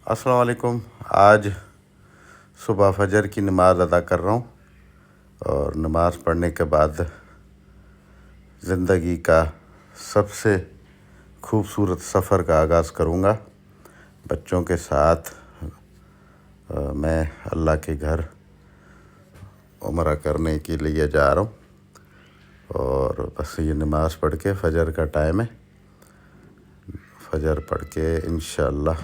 अस्सलाम वालेकुम। आज सुबह फजर की नमाज़ अदा कर रहा हूँ और नमाज़ पढ़ने के बाद ज़िंदगी का सबसे खूबसूरत सफ़र का आगाज़ करूँगा। बच्चों के साथ मैं अल्लाह के घर उम्रा करने के लिए जा रहा हूँ और बस ये नमाज़ पढ़ के फजर का टाइम है। फजर पढ़ के इंशाअल्लाह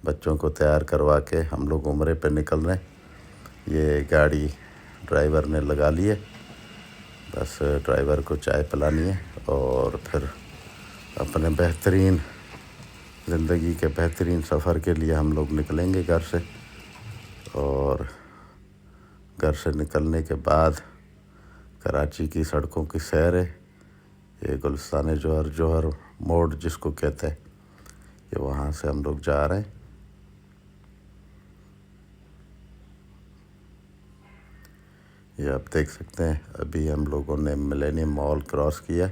बच्चों को तैयार करवा के हम लोग उम्रे पे निकल रहे हैं। ये गाड़ी ड्राइवर ने लगा ली है, बस ड्राइवर को चाय पिलानी है और फिर अपने बेहतरीन ज़िंदगी के बेहतरीन सफ़र के लिए हम लोग निकलेंगे घर से। और घर से निकलने के बाद कराची की सड़कों की सैर है। ये गुलिस्तान जौहर मोड़ जिसको कहते हैं, ये वहाँ से हम लोग जा रहे हैं। ये आप देख सकते हैं, अभी हम लोगों ने मिलेनियम मॉल क्रॉस किया।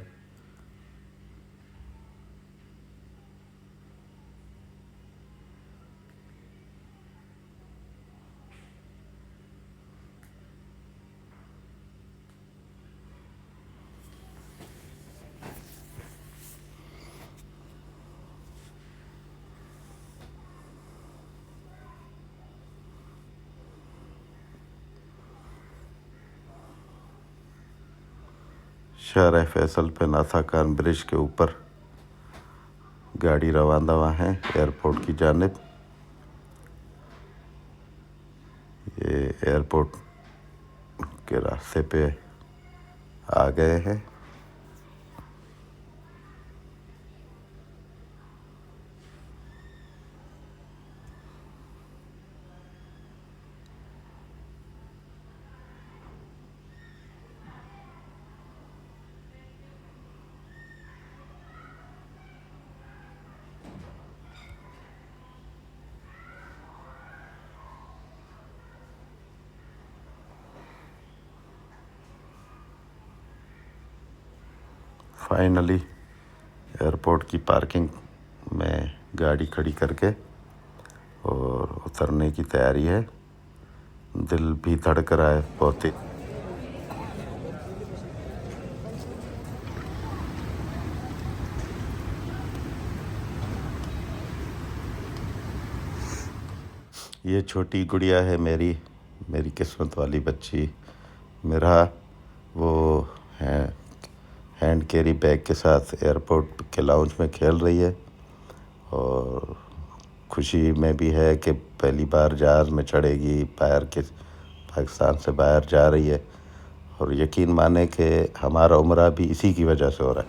शहर फैसल पे नाथा खान ब्रिज के ऊपर गाड़ी रवाना हुआ है एयरपोर्ट की जानिब। ये एयरपोर्ट के रास्ते पे आ गए हैं। फाइनली एयरपोर्ट की पार्किंग में गाड़ी खड़ी करके और उतरने की तैयारी है। दिल भी धड़क रहा है बहुत ही। ये छोटी गुड़िया है मेरी किस्मत वाली बच्ची मेरा। वो है हैंड कैरी बैग के साथ एयरपोर्ट के लाउंज में खेल रही है और खुशी में भी है कि पहली बार जहाज़ में चढ़ेगी, पाकिस्तान से बाहर जा रही है। और यकीन माने कि हमारा उम्रा भी इसी की वजह से हो रहा है।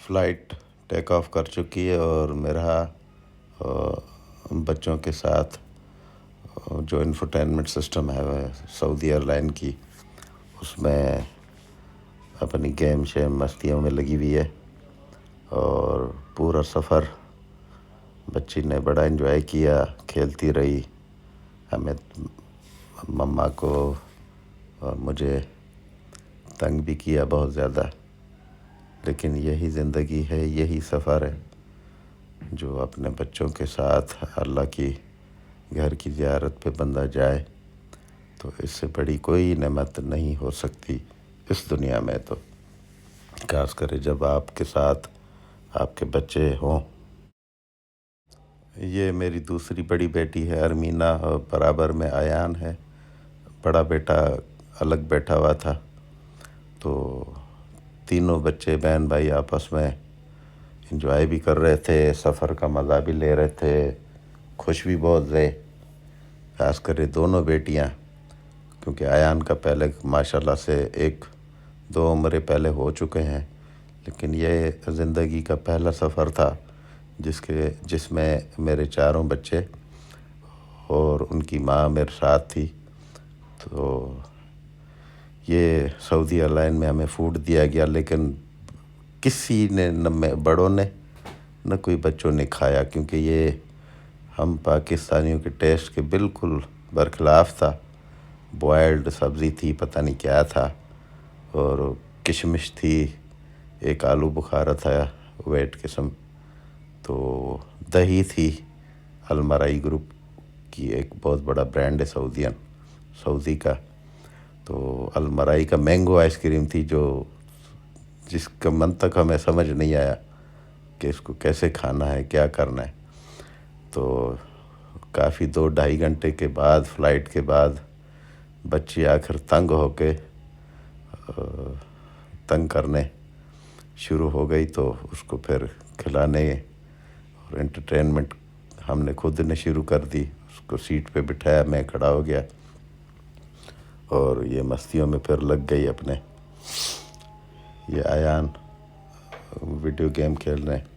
फ़्लाइट टेक ऑफ कर चुकी है और मेरा बच्चों के साथ जो इंफोटेनमेंट सिस्टम है सऊदी एयरलाइन की, उसमें अपनी गेम शेम मस्तियों में लगी हुई है। और पूरा सफ़र बच्ची ने बड़ा एंजॉय किया, खेलती रही हमें, मम्मा को और मुझे तंग भी किया बहुत ज़्यादा, लेकिन यही ज़िंदगी है, यही सफ़र है। जो अपने बच्चों के साथ अल्लाह की घर की ज़ियारत पे बंदा जाए तो इससे बड़ी कोई नेमत नहीं हो सकती इस दुनिया में। तो खास कर जब आपके साथ आपके बच्चे हों। ये मेरी दूसरी बड़ी बेटी है अरमीना, और बराबर में आयान है। बड़ा बेटा अलग बैठा हुआ था, तो तीनों बच्चे बहन भाई आपस में एंजॉय भी कर रहे थे, सफ़र का मज़ा भी ले रहे थे, खुश भी बहुत रहे। खास कर दोनों बेटियां, क्योंकि आयान का पहले माशाल्लाह से 1-2 उम्रें पहले हो चुके हैं, लेकिन ये ज़िंदगी का पहला सफ़र था जिसमें मेरे चारों बच्चे और उनकी माँ मेरे साथ थी। तो ये सऊदी एयरलाइन में हमें फूड दिया गया, लेकिन किसी ने न बड़ों ने न कोई बच्चों ने खाया, क्योंकि ये हम पाकिस्तानियों के टेस्ट के बिल्कुल बरखिलाफ़ था। बॉयल्ड सब्ज़ी थी, पता नहीं क्या था, और किशमिश थी, एक आलू बुखारा था वेट किस्म, तो दही थी। अलमराई ग्रुप की एक बहुत बड़ा ब्रांड है सऊदी का, तो अलमराई का मैंगो आइसक्रीम थी, जिसका मंतक हमें समझ नहीं आया कि इसको कैसे खाना है, क्या करना है। तो काफ़ी 2-2.5 घंटे के बाद, फ़्लाइट के बाद, बच्ची आखिर तंग होके तंग करने शुरू हो गई, तो उसको फिर खिलाने और एंटरटेनमेंट हमने खुद ने शुरू कर दी। उसको सीट पे बिठाया, मैं खड़ा हो गया और ये मस्तियों में फिर लग गई अपने। ये आयान वीडियो गेम खेल रहे हैं।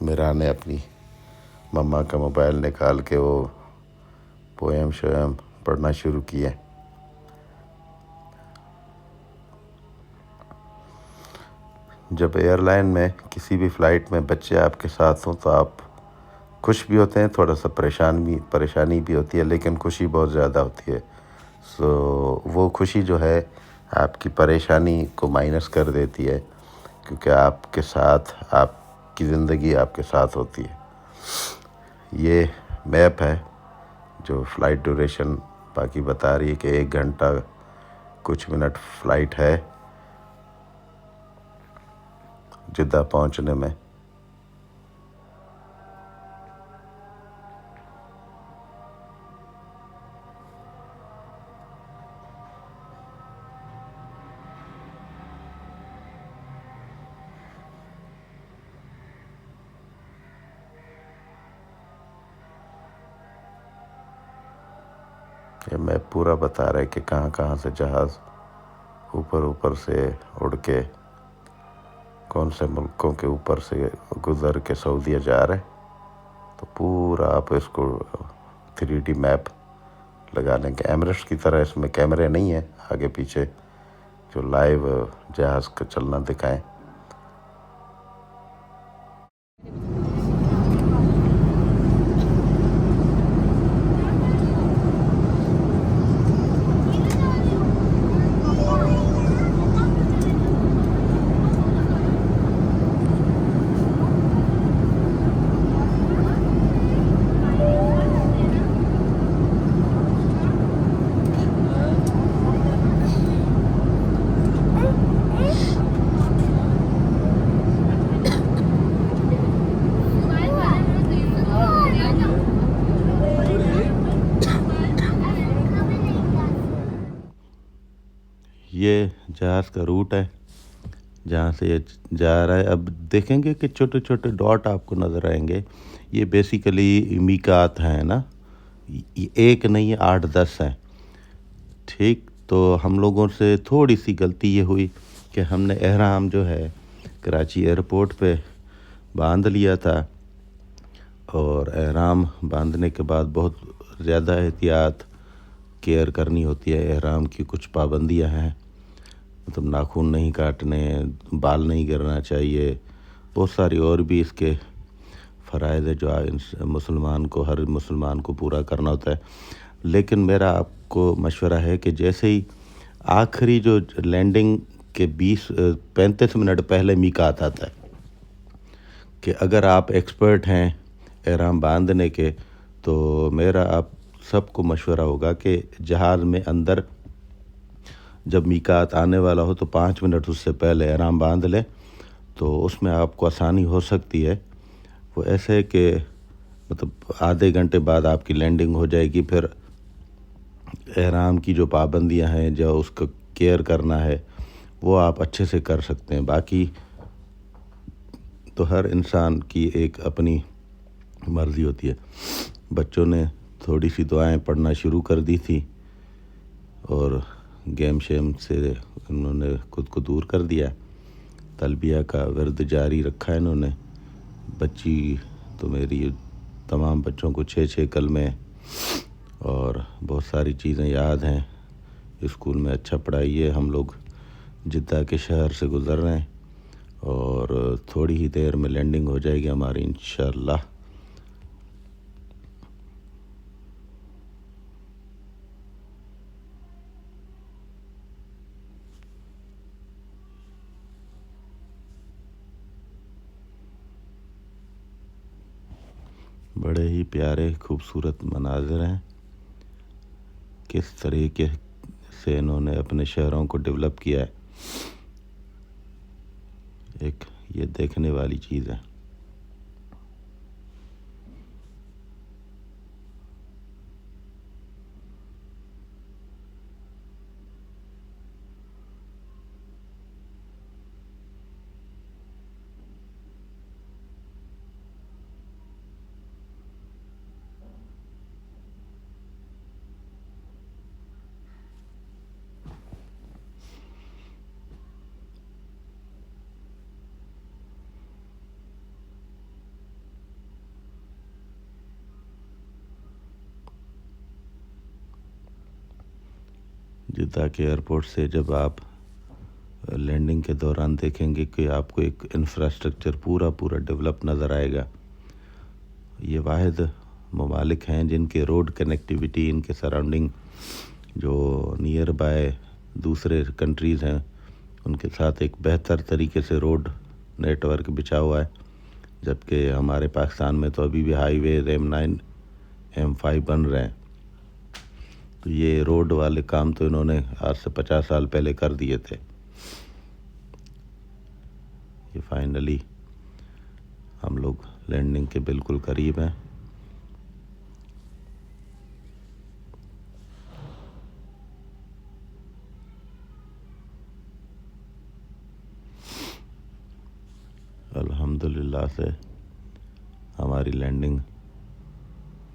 मेरा ने अपनी मम्मा का मोबाइल निकाल के वो पोएम शोएम पढ़ना शुरू किया। जब एयरलाइन में किसी भी फ़्लाइट में बच्चे आपके साथ हों तो आप खुश भी होते हैं, थोड़ा सा परेशानी भी होती है, लेकिन खुशी बहुत ज़्यादा होती है। वो खुशी जो है आपकी परेशानी को माइनस कर देती है, क्योंकि आपके साथ आपकी ज़िंदगी आपके साथ होती है। ये मैप है जो फ़्लाइट ड्यूरेशन बाकी बता रही है कि 1 घंटा कुछ मिनट फ़्लाइट है जिद्दा पहुंचने में। ये मैप पूरा बता रहा है कि कहाँ कहाँ से जहाज़ ऊपर से उड़ के कौन से मुल्कों के ऊपर से गुज़र के सऊदीया जा रहे। तो पूरा आप इसको 3D मैप लगा लेंगे। एमरेट्स की तरह इसमें कैमरे नहीं है आगे पीछे जो लाइव जहाज़ का चलना दिखाएं। ये जहाज़ का रूट है जहाँ से ये जा रहा है। अब देखेंगे कि छोटे छोटे डॉट आपको नज़र आएंगे, ये बेसिकली मीकात हैं ना, एक नहीं 8-10 हैं। ठीक, तो हम लोगों से थोड़ी सी गलती ये हुई कि हमने एहराम जो है कराची एयरपोर्ट पे बांध लिया था, और एहराम बांधने के बाद बहुत ज़्यादा एहतियात केयर करनी होती है। एहराम की कुछ पाबंदियां हैं, मतलब नाखून नहीं काटने, बाल नहीं गिरना चाहिए, बहुत सारी और भी इसके फ़राइज़ है जो मुसलमान को, हर मुसलमान को पूरा करना होता है। लेकिन मेरा आपको मशवरा है कि जैसे ही आखिरी जो लैंडिंग के 35 मिनट पहले मीकात आता है, कि अगर आप एक्सपर्ट हैं एहराम बांधने के, तो मेरा आप सबको मशवरा होगा कि जहाज़ में अंदर जब मीकात आने वाला हो तो 5 मिनट उससे पहले एहराम बांध लें, तो उसमें आपको आसानी हो सकती है। वो ऐसे है कि मतलब आधे घंटे बाद आपकी लैंडिंग हो जाएगी। फिर एहराम की जो पाबंदियां हैं, जो उसका केयर करना है, वो आप अच्छे से कर सकते हैं। बाकी तो हर इंसान की एक अपनी मर्ज़ी होती है। बच्चों ने थोड़ी सी दुआएं पढ़ना शुरू कर दी थी और गेम शेम से उन्होंने खुद को दूर कर दिया। तलबिया का विर्द जारी रखा है इन्होंने। बच्ची तो मेरी तमाम बच्चों को 6 कलमे और बहुत सारी चीज़ें याद हैं। स्कूल में अच्छा पढ़ाई है। हम लोग जिद्दा के शहर से गुज़र रहे हैं और थोड़ी ही देर में लैंडिंग हो जाएगी हमारी इंशाअल्लाह। बड़े ही प्यारे खूबसूरत मनाज़िर हैं। किस तरीके से इन्होंने अपने शहरों को डेवलप किया है, एक ये देखने वाली चीज़ है। जिद्दा के एयरपोर्ट से जब आप लैंडिंग के दौरान देखेंगे कि आपको एक इंफ्रास्ट्रक्चर पूरा डेवलप नज़र आएगा। ये वाहिद ममालिक हैं जिनके रोड कनेक्टिविटी, इनके सराउंडिंग जो नियर बाय दूसरे कंट्रीज़ हैं, उनके साथ एक बेहतर तरीके से रोड नेटवर्क बिछा हुआ है। जबकि हमारे पाकिस्तान में तो अभी भी हाईवे M9 M5 बन रहे हैं। तो ये रोड वाले काम तो इन्होंने आज से 50 साल पहले कर दिए थे। ये फाइनली हम लोग लैंडिंग के बिल्कुल करीब हैं। अल्हम्दुलिल्लाह से हमारी लैंडिंग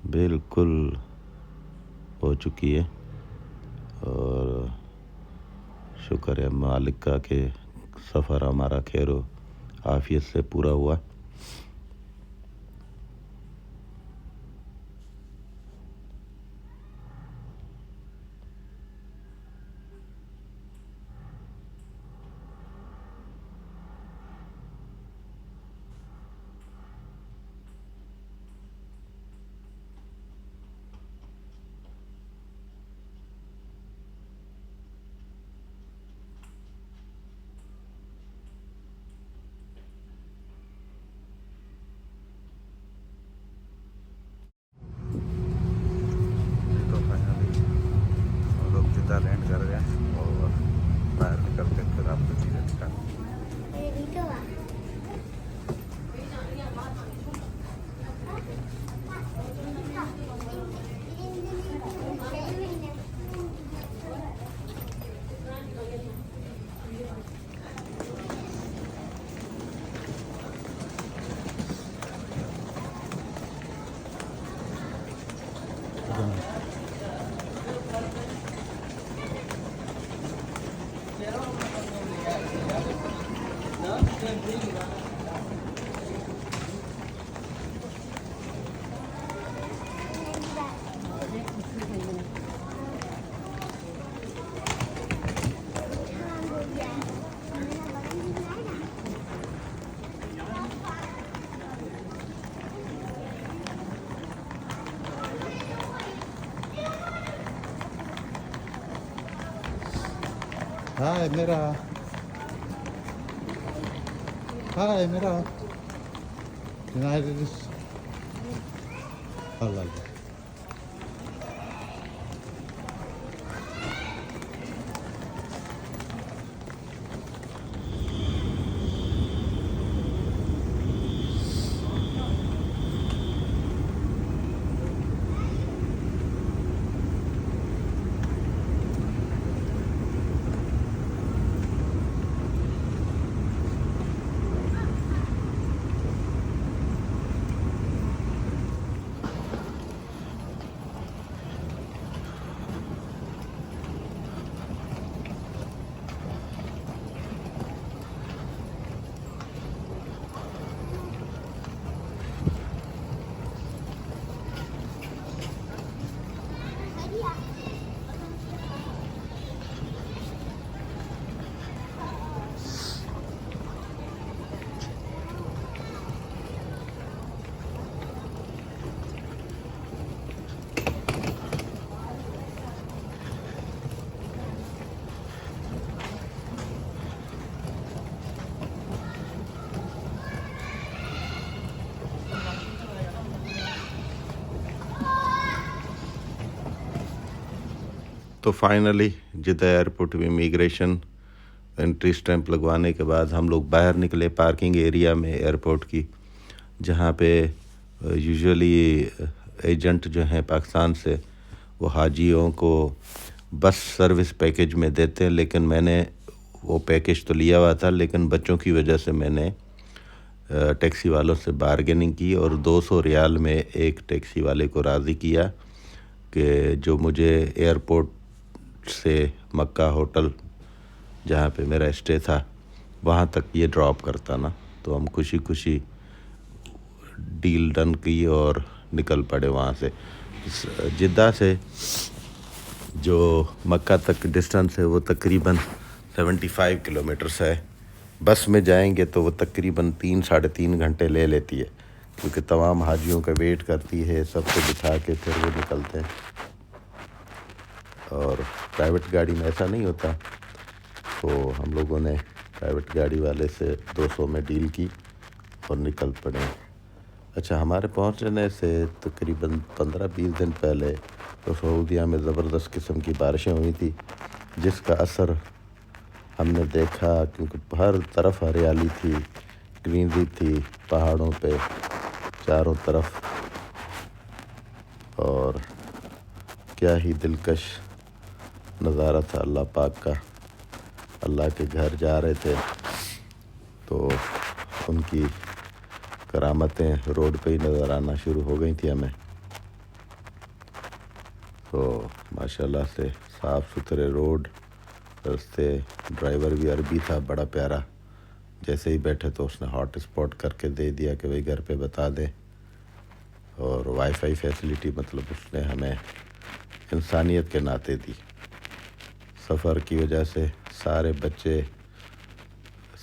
बिल्कुल हो चुकी है और शुक्र है मालिक का कि सफ़र हमारा खैर आफियत से पूरा हुआ। तो फाइनली हम लोग जिद्दा लैंड कर गए और बाहर निकलते फिर आपको चीज़ें दिखाते हैं। Hi, Mira. Hi, Mira. United is Allah. तो फाइनली जिद्दा एयरपोर्ट में इमिग्रेशन एंट्री स्टैंप लगवाने के बाद हम लोग बाहर निकले पार्किंग एरिया में एयरपोर्ट की, जहाँ पे यूजुअली एजेंट जो हैं पाकिस्तान से वो हाजियों को बस सर्विस पैकेज में देते हैं, लेकिन मैंने वो पैकेज तो लिया हुआ था, लेकिन बच्चों की वजह से मैंने टैक्सी वालों से बारगेनिंग की और 200 रियाल में एक टैक्सी वाले को राज़ी किया कि जो मुझे एयरपोर्ट से मक्का होटल जहाँ पे मेरा स्टे था वहाँ तक ये ड्रॉप करता ना। तो हम खुशी खुशी डील डन की और निकल पड़े वहाँ से। जिद्दा से जो मक्का तक डिस्टेंस है वो तकरीबन 75 किलोमीटर्स है। बस में जाएंगे तो वो तकरीबन 3-3.5 घंटे ले लेती है, क्योंकि तमाम हाजियों का वेट करती है, सबको बिठा के फिर वो निकलते हैं। और प्राइवेट गाड़ी में ऐसा नहीं होता, तो हम लोगों ने प्राइवेट गाड़ी वाले से 200 में डील की और निकल पड़े। अच्छा, हमारे पहुंचने से तकरीबन 15-20 दिन पहले तो सऊदीया में ज़बरदस्त किस्म की बारिशें हुई थी, जिसका असर हमने देखा, क्योंकि हर तरफ हरियाली थी, ग्रीनरी थी पहाड़ों पे चारों तरफ, और क्या ही दिलकश नज़ारा था अल्लाह पाक का। अल्लाह के घर जा रहे थे तो उनकी करामतें रोड पे ही नज़र आना शुरू हो गई थी हमें। तो माशाल्लाह से साफ़ सुथरे रोड, रास्ते, ड्राइवर भी अरबी था, बड़ा प्यारा। जैसे ही बैठे तो उसने हॉट स्पॉट करके दे दिया कि भाई घर पे बता दें, और वाईफाई फैसिलिटी मतलब उसने हमें इंसानियत के नाते दी। सफ़र की वजह से सारे बच्चे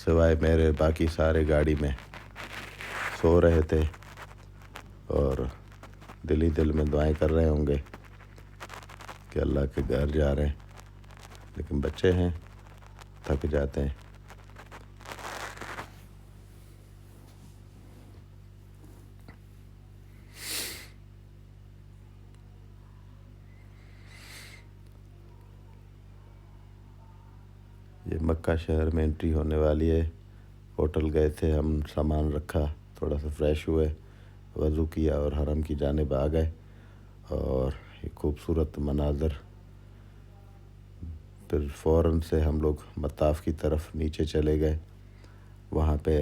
सिवाय मेरे बाकी सारे गाड़ी में सो रहे थे और दिल ही दिल में दुआएं कर रहे होंगे कि अल्लाह के घर जा रहे हैं, लेकिन बच्चे हैं, थक जाते हैं। ये मक्का शहर में एंट्री होने वाली है। होटल गए थे हम, सामान रखा, थोड़ा सा फ्रेश हुए, वज़ू किया और हरम की जानिब आ गए। और ये खूबसूरत मनाज़र, फिर फ़ौरन से हम लोग मताफ़ की तरफ नीचे चले गए। वहाँ पे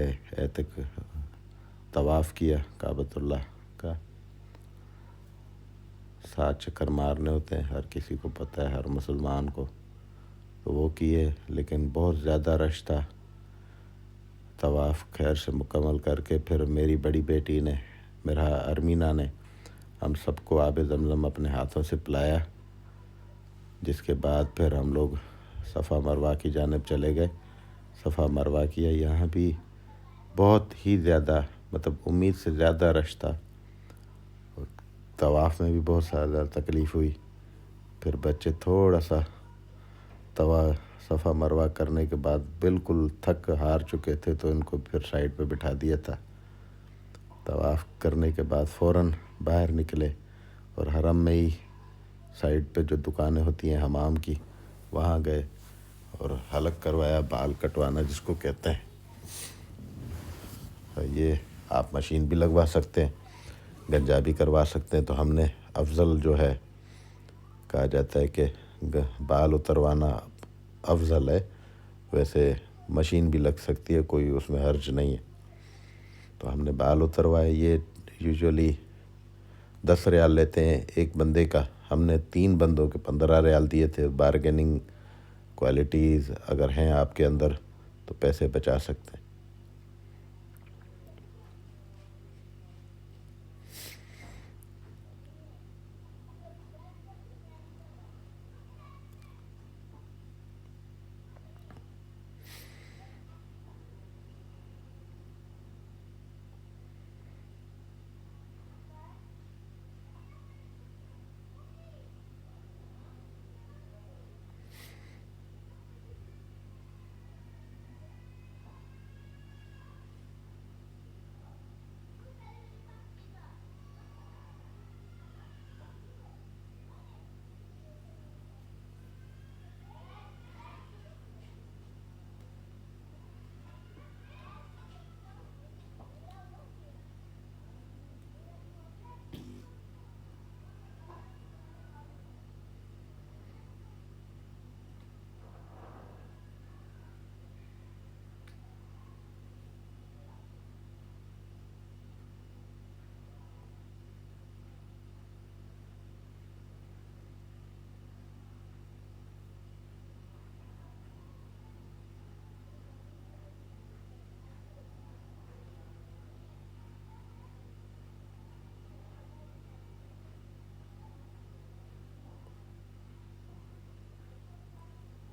तवाफ़ किया काबतुल्लाह का। 7 चक्कर मारने होते हैं, हर किसी को पता है, हर मुसलमान को, तो वो किए, लेकिन बहुत ज़्यादा रश था। तवाफ़ खैर से मुकम्मल करके फिर मेरी बड़ी बेटी ने, मेरा अरमीना ने, हम सबको आब ज़मज़म अपने हाथों से पिलाया। जिसके बाद फिर हम लोग सफ़ा मरवा की जानिब चले गए। सफ़ा मरवा किया। यहाँ भी बहुत ही ज़्यादा, मतलब उम्मीद से ज़्यादा रश था। तवाफ़ में भी बहुत ज़्यादा तकलीफ़ हुई। फिर बच्चे थोड़ा सा सफ़ा मरवा करने के बाद बिल्कुल थक हार चुके थे, तो इनको फिर साइड पे बिठा दिया था। तवाफ़ करने के बाद फ़ौरन बाहर निकले और हरम में ही साइड पे जो दुकानें होती हैं हमाम की, वहाँ गए और हलक करवाया, बाल कटवाना जिसको कहते हैं। ये आप मशीन भी लगवा सकते हैं, गंजा भी करवा सकते हैं। तो हमने अफ़ज़ल जो है, कहा जाता है कि बाल उतरवाना अफ़ज़ल है, वैसे मशीन भी लग सकती है, कोई उसमें हर्ज नहीं है। तो हमने बाल उतरवाए। ये यूजुअली 10 रियाल लेते हैं एक बंदे का। हमने 3 बंदों के 15 रियाल दिए थे। बारगेनिंग क्वालिटीज़ अगर हैं आपके अंदर तो पैसे बचा सकते हैं।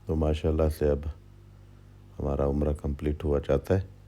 तो माशाल्लाह से अब हमारा उम्रा कंप्लीट हुआ जाता है।